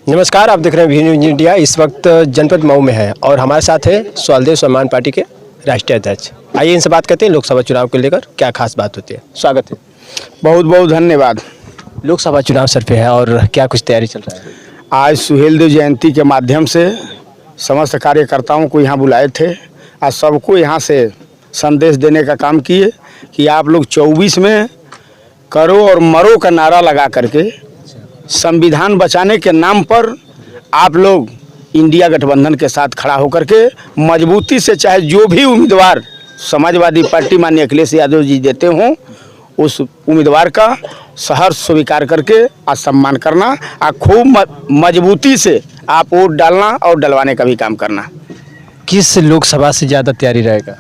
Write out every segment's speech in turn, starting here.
नमस्कार, आप देख रहे हैं वी न्यूज इंडिया। इस वक्त जनपद मऊ में है और हमारे साथ है स्वालदेव सम्मान पार्टी के राष्ट्रीय अध्यक्ष। आइए इनसे बात करते हैं लोकसभा चुनाव को लेकर क्या खास बात होती है। स्वागत है। बहुत बहुत धन्यवाद। लोकसभा चुनाव सर पे है और क्या कुछ तैयारी चल रहा है? आज सुहेलदेव जयंती के माध्यम से समस्त कार्यकर्ताओं को यहाँ बुलाए थे। आज सबको यहाँ से संदेश देने का काम किए कि आप लोग 24 में करो और मरो का नारा लगा करके संविधान बचाने के नाम पर आप लोग इंडिया गठबंधन के साथ खड़ा होकर के मजबूती से चाहे जो भी उम्मीदवार समाजवादी पार्टी माननीय अखिलेश यादव जी देते हों उस उम्मीदवार का सहर्ष स्वीकार करके आज सम्मान करना और खूब मजबूती से आप वोट डालना और डलवाने का भी काम करना। किस लोकसभा से ज़्यादा तैयारी रहेगा?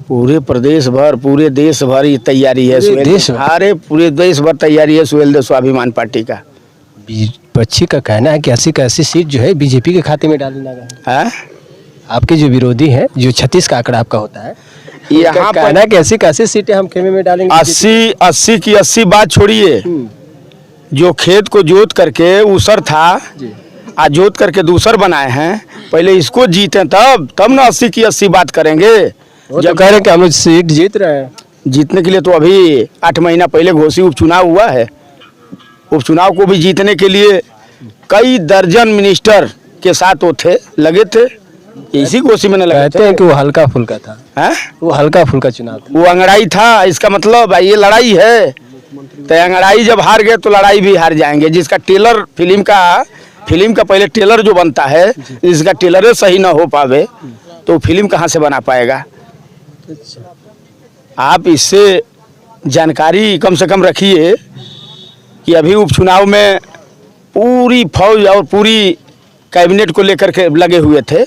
पूरे प्रदेश भर पूरे देश भर ये तैयारी है। पूरे देश भर तैयारी है सुहेलदेव स्वाभिमान पार्टी का। विपक्षी का कहना है कि 80 का 80 सीट जो है बीजेपी के खाते में डालना है। आपके जो विरोधी हैं, जो 36 का आंकड़ा आपका होता है, यहाँ कहना है कि 80 का 80 सीटें हम खेमे में डालेंगे। 80 की 80 बात छोड़िए, जो खेत को जोत करके ऊसर था आज जोत करके दूसर बनाए हैं, पहले इसको जीते तब ना 80 की 80 बात करेंगे। जब कह रहे हैं कि हम लोग सीट जीत रहे हैं, जीतने के लिए तो अभी 8 महीना पहले घोषित उपचुनाव हुआ है। उपचुनाव को भी जीतने के लिए कई दर्जन मिनिस्टर के साथ वो थे लगे थे। इसी कोशिश में कहते हैं कि वो हल्का फुल्का था। है वो हल्का फुल्का चुनाव था, वो अंगड़ाई था। इसका मतलब ये लड़ाई है, तो अंगड़ाई जब हार गए तो लड़ाई भी हार जाएंगे। जिसका टेलर फिल्म का पहले टेलर जो बनता है, इसका टेलर सही ना हो पावे तो फिल्म कहाँ से बना पाएगा। आप इससे जानकारी कम से कम रखिए कि अभी उपचुनाव में पूरी फौज और पूरी कैबिनेट को लेकर के लगे हुए थे।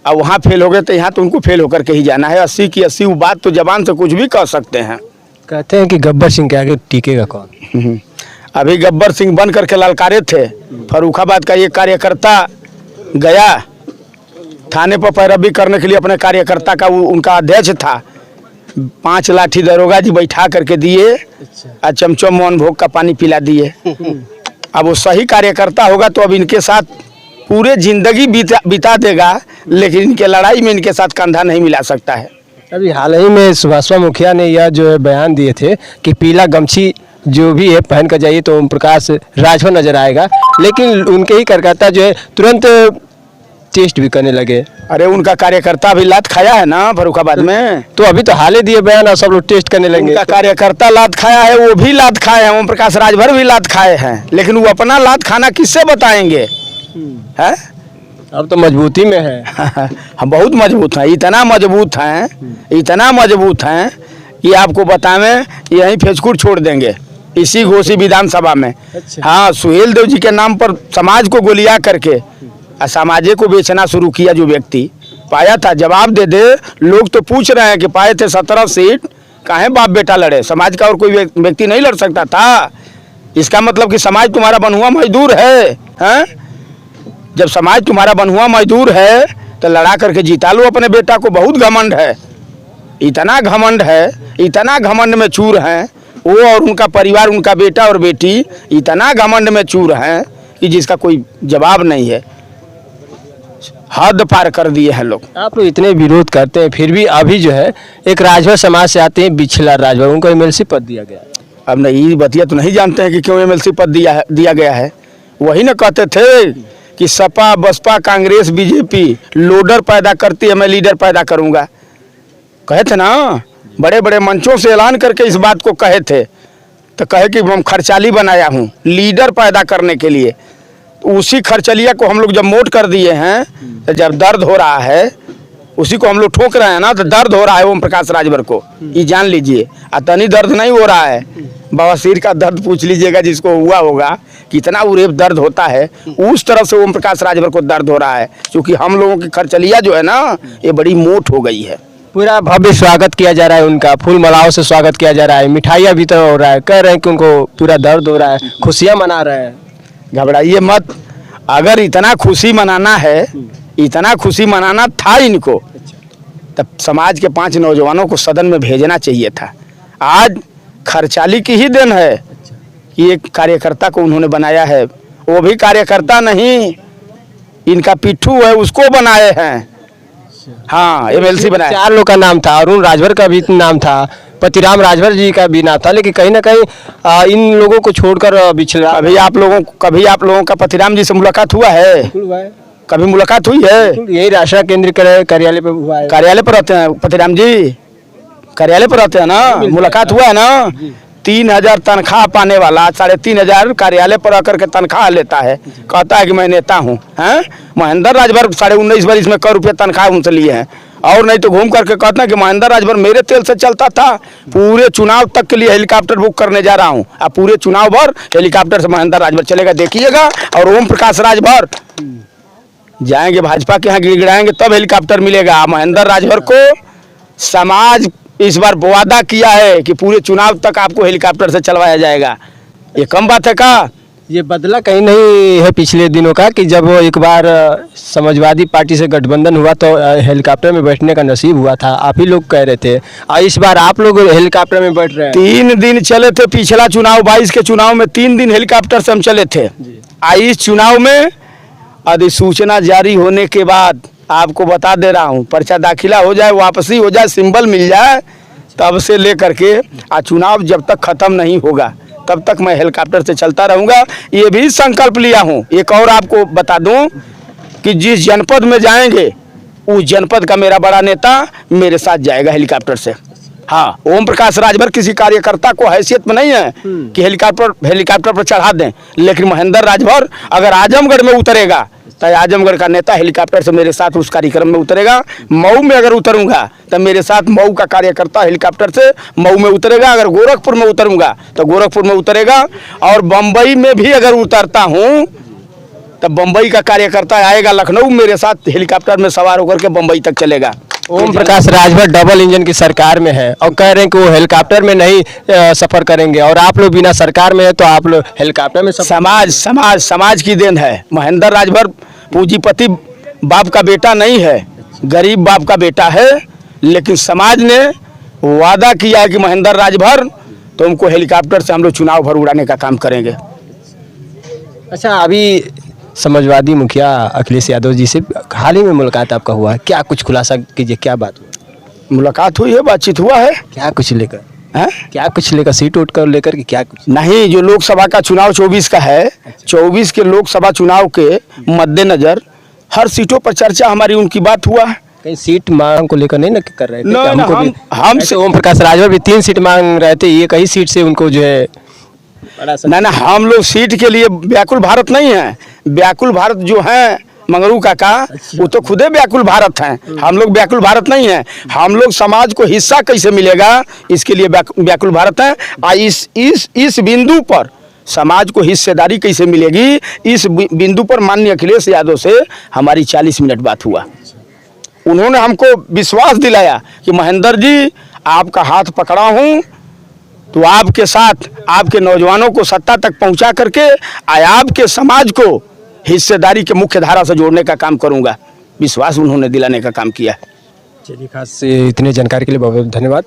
अब वहाँ फेल हो गए तो यहाँ तो उनको फेल होकर के ही जाना है। 80 की 80 वो बात तो जबान से कुछ भी कह सकते हैं। कहते हैं कि गब्बर सिंह के आगे टिकेगा कौन? अभी गब्बर सिंह बन करके ललकारे थे। फर्रुखाबाद का एक कार्यकर्ता गया थाने पर पैरवी करने के लिए, अपने कार्यकर्ता का उनका अध्यक्ष था। 5 लाठी दरोगा जी बैठा करके दिए और चमचम मोहन भोग का पानी पिला दिए। अब वो सही कार्यकर्ता होगा तो अब इनके साथ पूरे जिंदगी बिता देगा, लेकिन इनके लड़ाई में इनके साथ कंधा नहीं मिला सकता है। अभी हाल ही में सुभाषवा मुखिया ने यह जो है बयान दिए थे कि पीला गमछी जो भी है पहन कर जाइए तो ओम प्रकाश राजभर नजर आएगा, लेकिन उनके ही कार्यकर्ता जो है तुरंत टेस्ट भी करने लगे। अरे उनका कार्यकर्ता भी लात खाया है ना फर्रुखाबाद में, तो अभी तो हाल ही दिए बयान और सब लोग टेस्ट करने लगे। उनका कार्यकर्ता लात खाया है, वो भी लात खाए हैं, ओम प्रकाश राजभर भी लात खाए हैं, लेकिन वो अपना लात खाना किससे बताएंगे? है अब तो मजबूती में है। हम बहुत मजबूत हैं, इतना मजबूत हैं कि आपको बतावें यहीं फेंचकूट छोड़ देंगे इसी घोसी विधानसभा में। हाँ, सुहेलदेव जी के नाम पर समाज को गोलियां करके समाजे को बेचना शुरू किया जो व्यक्ति पाया था, जवाब दे दे। लोग तो पूछ रहे हैं कि पाए थे 17 सीट, काहे बाप बेटा लड़े? समाज का और कोई व्यक्ति नहीं लड़ सकता था? इसका मतलब कि समाज तुम्हारा बनहुआ मजदूर है, हैं? जब समाज तुम्हारा बनहुआ मजदूर है तो लड़ा करके जिता लो अपने बेटा को। बहुत घमंड है, इतना घमंड में चूर हैं वो और उनका परिवार, उनका बेटा और बेटी इतना घमंड में चूर हैं कि जिसका कोई जवाब नहीं है। हद पार कर दिए हैं लोग। आप लोग इतने विरोध करते हैं फिर भी अभी जो है एक राजभर समाज से आते हैं बिछला राजभर, उनको एमएलसी पद दिया गया। अब नहीं बतिया तो नहीं जानते हैं कि क्यों एमएलसी पद दिया गया है। वही ना कहते थे कि सपा बसपा कांग्रेस बीजेपी लोडर पैदा करती है, मैं लीडर पैदा करूंगा। कहे थे ना, बड़े बड़े मंचों से ऐलान करके इस बात को कहे थे। तो कहे कि हम खर्चाली बनाया हूँ लीडर पैदा करने के लिए। तो उसी खर्चलिया को हम लोग जब मोट कर दिए हैं, तो जब दर्द हो रहा है उसी को हम लोग ठोक रहे हैं ना, तो दर्द हो रहा है ओम प्रकाश राजभर को, ये जान लीजिए। तनी दर्द नहीं हो रहा है, बवासीर का दर्द पूछ लीजिएगा जिसको हुआ होगा, कितना उरेब दर्द होता है, उस तरह से ओम प्रकाश राजभर को दर्द हो रहा है। क्योंकि हम लोगों की खर्चलिया जो है ना, ये बड़ी मोट हो गई है। पूरा भव्य स्वागत किया जा रहा है उनका, फूल मालाओं से स्वागत किया जा रहा है, मिठाइयाँ वितरण हो रहा है, कह रहे हैं कि उनको पूरा दर्द हो रहा है, खुशियाँ मना रहे हैं। घबराइए मत, अगर इतना खुशी मनाना है, इतना खुशी मनाना था इनको, तब समाज के 5 नौजवानों को सदन में भेजना चाहिए था। आज खर्चाली की ही देन है ये कार्यकर्ता को उन्होंने बनाया है। वो भी कार्यकर्ता नहीं, इनका पिट्ठू है, उसको बनाए हैं। हाँ, एमएलसी बनाया। 4 लोग का नाम था, अरुण राजभर का भी नाम था, पतिराम राजभर जी का भी नाम था, लेकिन कहीं ना कहीं इन लोगों को छोड़कर बिछड़ा। कभी आप लोगों का पतिराम जी से मुलाकात हुआ है? कभी मुलाकात हुई है? यही राष्ट्रीय केंद्रीय कार्यालय पे हुआ है। कार्यालय पर रहते हैं पतिराम जी, कार्यालय पर रहते हैं ना, मुलाकात हुआ है ना। 3,000 तनख्वाह पाने वाला 3,500 कार्यालय पर आकर के तनख्वाह लेता है, कहता है कि मैं नेता हूँ। हैं, महेंद्र राजभर 19.5 वर्ष में करोड़ रुपये तनख्वाह उनसे लिए हैं। और नहीं तो घूम करके कहता है कि महेंद्र राजभर मेरे तेल से चलता था, पूरे चुनाव तक के लिए हेलीकॉप्टर बुक करने जा रहा हूँ, अब पूरे चुनाव भर हेलीकॉप्टर से महेंद्र राजभर चलेगा, देखिएगा। और ओम प्रकाश राजभर जाएंगे भाजपा के यहाँ, गिड़गिड़ाएंगे तब हेलीकॉप्टर मिलेगा। महेंद्र राजभर को समाज इस बार वादा किया है कि पूरे चुनाव तक आपको हेलीकॉप्टर से चलवाया जाएगा। ये कम बात है का? ये बदला कहीं नहीं है पिछले दिनों का कि जब वो एक बार समाजवादी पार्टी से गठबंधन हुआ तो हेलीकॉप्टर में बैठने का नसीब हुआ था, आप ही लोग कह रहे थे, और इस बार आप लोग हेलीकॉप्टर में बैठ रहे हैं। 3 दिन चले थे पिछला चुनाव, 22 के चुनाव में 3 दिन हेलीकॉप्टर से हम चले थे। इस चुनाव में अधिसूचना जारी होने के बाद आपको बता दे रहा हूँ, पर्चा दाखिला हो जाए, वापसी हो जाए, सिंबल मिल जाए, तब से लेकर के चुनाव जब तक खत्म नहीं होगा तब तक मैं हेलीकॉप्टर से चलता रहूँगा। ये भी संकल्प लिया हूँ। एक और आपको बता दूँ कि जिस जनपद में जाएंगे उस जनपद का मेरा बड़ा नेता मेरे साथ जाएगा हेलीकॉप्टर से। हाँ, ओम प्रकाश राजभर किसी कार्यकर्ता को हैसियत में नहीं है कि हेलीकॉप्टर पर चढ़ा दें, लेकिन महेंद्र राजभर अगर आजमगढ़ में उतरेगा तो आजमगढ़ का नेता हेलीकॉप्टर से मेरे साथ उस कार्यक्रम में उतरेगा। मऊ में अगर उतरूंगा तो मेरे साथ मऊ का कार्यकर्ता हेलीकॉप्टर से मऊ में उतरेगा। अगर गोरखपुर में उतरूंगा तो गोरखपुर में उतरेगा। और बम्बई में भी अगर उतरता हूँ तो बम्बई का कार्यकर्ता आएगा लखनऊ, मेरे साथ हेलीकॉप्टर में सवार होकर के बम्बई तक चलेगा। ओम प्रकाश राजभर डबल इंजन की सरकार में है और कह रहे हैं कि वो हेलीकॉप्टर में नहीं सफर करेंगे, और आप लोग बिना सरकार में है तो आप लोग हेलीकॉप्टर में समाज की देन है। महेंद्र राजभर पूंजीपति बाप का बेटा नहीं है, गरीब बाप का बेटा है, लेकिन समाज ने वादा किया है कि महेंद्र राजभर तो उनको हेलीकॉप्टर से हम लोग चुनाव भर उड़ाने का काम करेंगे। अच्छा, अभी समाजवादी मुखिया अखिलेश यादव जी से हाल ही में मुलाकात आपका हुआ है, क्या कुछ खुलासा कीजिए, क्या बात हुई? मुलाकात हुई है, बातचीत हुआ है। क्या कुछ लेकर है? क्या कुछ लेकर, सीट उठ कर लेकर कि क्या कुछ? नहीं, जो लोकसभा का चुनाव 24 का है, 24 के लोकसभा चुनाव के मद्देनजर हर सीटों पर चर्चा हमारी उनकी बात हुआ है। कहीं सीट मांग को लेकर नहीं ना कर रहे थे? हम ओम प्रकाश राजभर भी 3 सीट मांग रहे थे, ये कई सीट से उनको जो है ना हम लोग सीट के लिए व्याकुल भारत नहीं है। व्याकुल भारत जो है मंगरू काका, वो तो खुदे व्याकुल भारत हैं। हम लोग व्याकुल भारत नहीं है। हम लोग समाज को हिस्सा कैसे मिलेगा इसके लिए व्याकुल भारत है। इस बिंदु पर समाज को हिस्सेदारी कैसे मिलेगी, इस बिंदु पर माननीय अखिलेश यादव से हमारी 40 मिनट बात हुआ। उन्होंने हमको विश्वास दिलाया कि महेंद्र जी आपका हाथ पकड़ा हूँ तो आपके साथ आपके नौजवानों को सत्ता तक पहुंचा करके आपके समाज को हिस्सेदारी के मुख्य धारा से जोड़ने का काम करूंगा। विश्वास उन्होंने दिलाने का काम किया। चलिए, खास इतनी जानकारी के लिए बहुत बहुत धन्यवाद।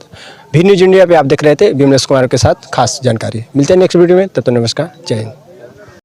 भी न्यूज इंडिया पे आप देख रहे थे विमलेश कुमार के साथ खास जानकारी। मिलते हैं नेक्स्ट वीडियो में, तब तक नमस्कार, जय हिंद।